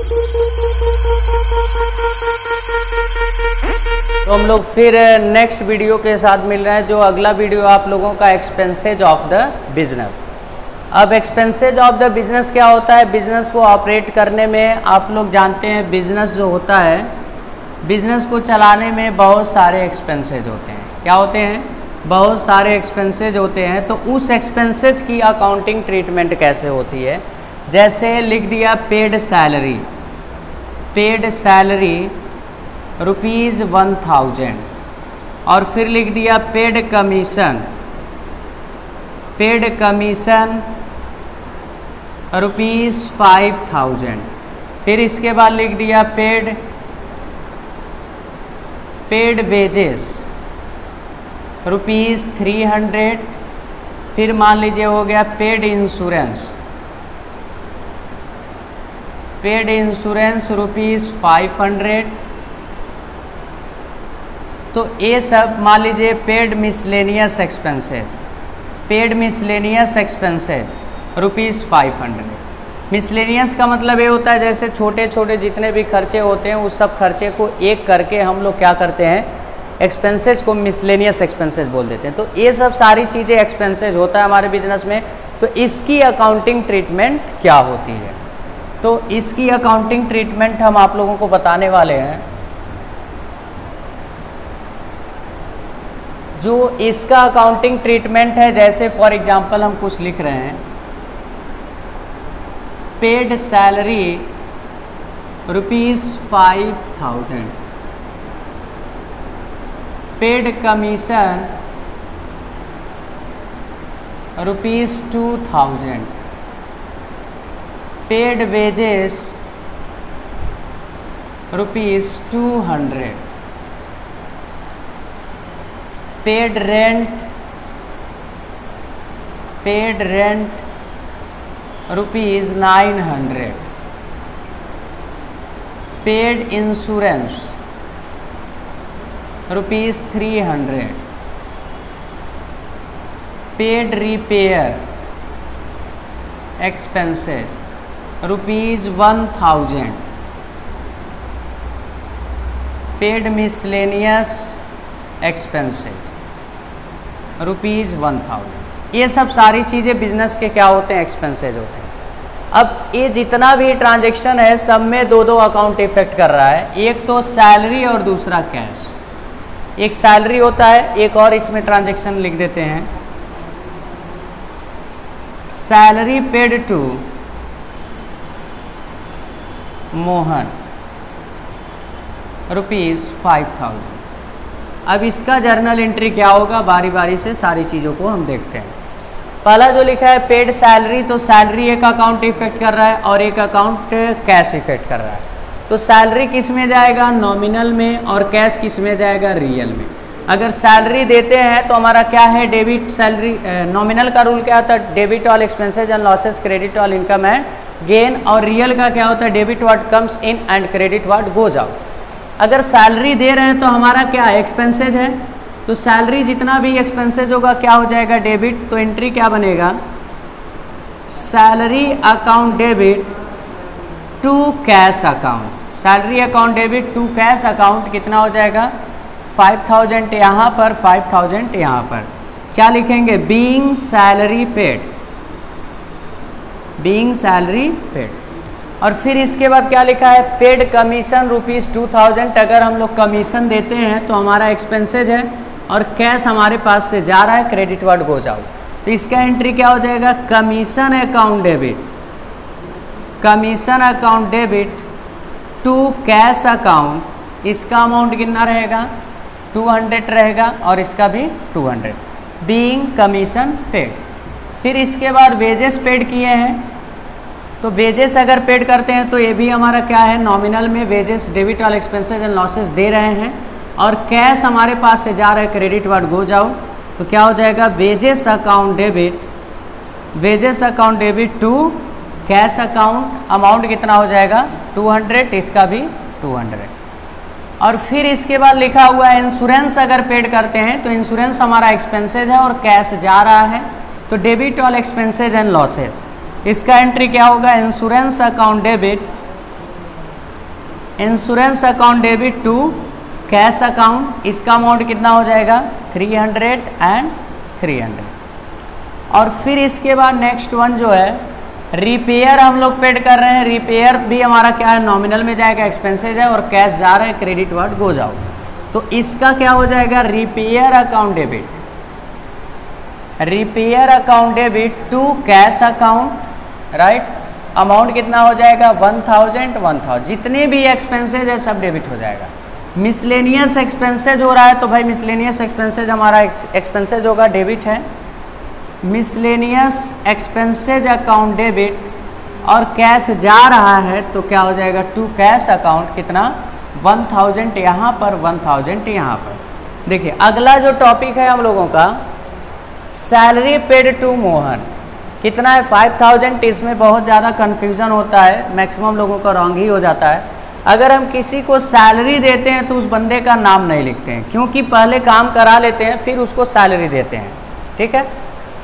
तो हम लोग फिर नेक्स्ट वीडियो के साथ मिल रहे हैं, जो अगला वीडियो आप लोगों का एक्सपेंसेज ऑफ द बिजनेस। अब एक्सपेंसेज ऑफ द बिजनेस क्या होता है? बिजनेस को ऑपरेट करने में आप लोग जानते हैं, बिजनेस जो होता है, बिजनेस को चलाने में बहुत सारे एक्सपेंसेज होते हैं। क्या होते हैं? बहुत सारे एक्सपेंसेज होते हैं। तो उस एक्सपेंसेज की अकाउंटिंग ट्रीटमेंट कैसे होती है? जैसे लिख दिया पेड सैलरी, पेड सैलरी ₹1000, और फिर लिख दिया पेड कमीशन, पेड कमीशन ₹5000। फिर इसके बाद लिख दिया पेड वेजेस ₹300। फिर मान लीजिए हो गया पेड इंश्योरेंस, पेड इंश्योरेंस ₹500। तो ये सब मान लीजिए paid miscellaneous expenses, paid miscellaneous expenses ₹500। Miscellaneous का मतलब ये होता है जैसे छोटे छोटे जितने भी खर्चे होते हैं उस सब खर्चे को एक करके हम लोग क्या करते हैं, एक्सपेंसेज को मिसलेनियस एक्सपेंसेज बोल देते हैं। तो ये सब सारी चीज़ें एक्सपेंसेज होता है हमारे बिजनेस में। तो इसकी अकाउंटिंग ट्रीटमेंट क्या होती है? तो इसकी अकाउंटिंग ट्रीटमेंट हम आप लोगों को बताने वाले हैं। जो इसका अकाउंटिंग ट्रीटमेंट है, जैसे फॉर एग्जांपल हम कुछ लिख रहे हैं, paid salary ₹5000, paid commission ₹2000, paid wages ₹200, paid rent ₹900, paid insurance ₹300, paid repair expenses ₹1000, paid miscellaneous expenses ₹1000। ये सब सारी चीज़ें बिजनेस के क्या होते हैं, एक्सपेंसेज होते हैं। अब ये जितना भी ट्रांजैक्शन है सब में दो अकाउंट इफेक्ट कर रहा है, एक तो सैलरी और दूसरा कैश। एक सैलरी होता है, एक और इसमें ट्रांजैक्शन लिख देते हैं, सैलरी पेड टू मोहन ₹5000। अब इसका जर्नल एंट्री क्या होगा, बारी बारी से सारी चीज़ों को हम देखते हैं। पहला जो लिखा है पेड सैलरी, तो सैलरी एक अकाउंट इफेक्ट कर रहा है और एक अकाउंट कैश इफेक्ट कर रहा है। तो सैलरी किस में जाएगा, नॉमिनल में, और कैश किस में जाएगा, रियल में। अगर सैलरी देते हैं तो हमारा क्या है, डेबिट सैलरी, नॉमिनल का रूल क्या होता है, debit all expenses and losses, credit all income and gain, और रियल का क्या होता है, debit what comes in and credit what goes out. अगर सैलरी दे रहे हैं तो हमारा क्या है, एक्सपेंसेज है, तो सैलरी जितना भी एक्सपेंसेज होगा क्या हो जाएगा, डेबिट। तो एंट्री क्या बनेगा, salary account debit to cash account, salary account debit to cash account कितना हो जाएगा, 5000 यहाँ पर, 5000 यहाँ पर। क्या लिखेंगे, being salary paid, being salary paid. और फिर इसके बाद क्या लिखा है, पेड कमीशन ₹2000। अगर हम लोग कमीशन देते हैं तो हमारा एक्सपेंसेज है और कैश हमारे पास से जा रहा है, क्रेडिट वर्ड गोज आउट। तो इसका एंट्री क्या हो जाएगा, commission account debit, commission account debit to cash account. इसका अमाउंट कितना रहेगा, 200 रहेगा, और इसका भी 200, बीइंग कमीशन पेड। फिर इसके बाद वेजेस पेड किए हैं, तो वेजेस अगर पेड करते हैं तो ये भी हमारा क्या है, नॉमिनल में wages, debit all expenses and losses दे रहे हैं, और कैश हमारे पास से जा रहा है, क्रेडिट वर्ड गोज आउट। तो क्या हो जाएगा, wages account debit, wages account debit to cash account, amount कितना हो जाएगा, 200, इसका भी 200। और फिर इसके बाद लिखा हुआ है इंश्योरेंस अगर पेड करते हैं तो इंश्योरेंस हमारा एक्सपेंसेज है और कैश जा रहा है, तो debit all expenses and losses. इसका एंट्री क्या होगा, insurance account debit insurance account debit to cash account, इसका अमाउंट कितना हो जाएगा 300 एंड 300। और फिर इसके बाद नेक्स्ट वन जो है रिपेयर हम लोग पेड कर रहे हैं, रिपेयर भी हमारा क्या है नॉमिनल में जाएगा, एक्सपेंसेज है, और कैश जा रहा है, क्रेडिट वर्ड गोज आउट। तो इसका क्या हो जाएगा repair account debit, repair account debit to cash account, right. Amount कितना हो जाएगा 1000, जितने भी एक्सपेंसेज है सब डेबिट हो जाएगा। मिसलेनियस एक्सपेंसेज हो रहा है तो भाई मिसलेनियस एक्सपेंसेज हमारा एक्सपेंसेज होगा, डेबिट है। मिसलेनियस एक्सपेंसेज अकाउंट डेबिट, और कैश जा रहा है तो क्या हो जाएगा टू कैश अकाउंट, कितना 1000 यहाँ पर 1000 यहाँ पर। देखिए अगला जो टॉपिक है हम लोगों का सैलरी पेड टू मोहन, कितना है 5000। इसमें बहुत ज़्यादा कन्फ्यूज़न होता है, मैक्सिमम लोगों का रॉन्ग ही हो जाता है। अगर हम किसी को सैलरी देते हैं तो उस बंदे का नाम नहीं लिखते हैं, क्योंकि पहले काम करा लेते हैं फिर उसको सैलरी देते हैं, ठीक है।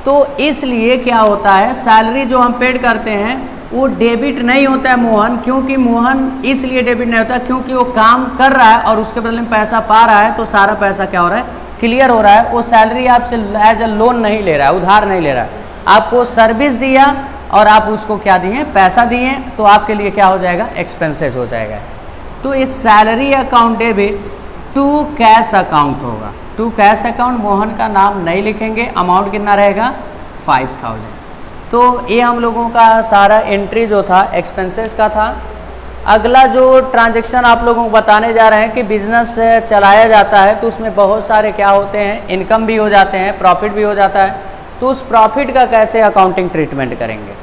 तो इसलिए क्या होता है सैलरी जो हम पेड करते हैं वो डेबिट नहीं होता है मोहन, क्योंकि मोहन इसलिए डेबिट नहीं होता क्योंकि वो काम कर रहा है और उसके बदले में पैसा पा रहा है, तो सारा पैसा क्या हो रहा है क्लियर हो रहा है। वो सैलरी आपसे एज अ लोन नहीं ले रहा है, उधार नहीं ले रहा है, आपको सर्विस दिया और आप उसको क्या दिए पैसा दिए, तो आपके लिए क्या हो जाएगा एक्सपेंसेस हो जाएगा। तो इस salary account debit to cash account होगा, टू कैश अकाउंट, मोहन का नाम नहीं लिखेंगे, अमाउंट कितना रहेगा 5000। तो ये हम लोगों का सारा एंट्री जो था एक्सपेंसेस का था। अगला जो ट्रांजैक्शन आप लोगों को बताने जा रहे हैं कि बिजनेस चलाया जाता है तो उसमें बहुत सारे क्या होते हैं इनकम भी हो जाते हैं, प्रॉफिट भी हो जाता है, तो उस प्रॉफिट का कैसे अकाउंटिंग ट्रीटमेंट करेंगे।